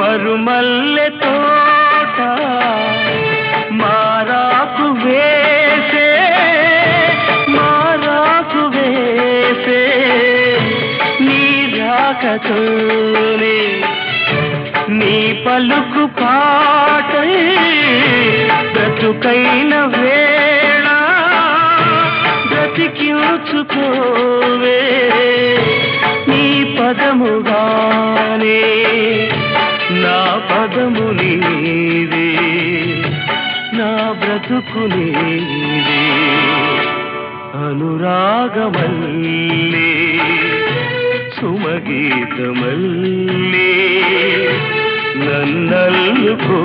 మరుమల్లె తోట మారాకు వేసే నీ రాకతోనే నీ పలుకు పాటై బ్రతుకైన వేళ బ్రతికించుకోవే నీ పదముగానే నా పదము నీవే నా బ్రతుకు నీవే అనురాగమల్లే సుమగీతమల్లే నన్నల్లుకో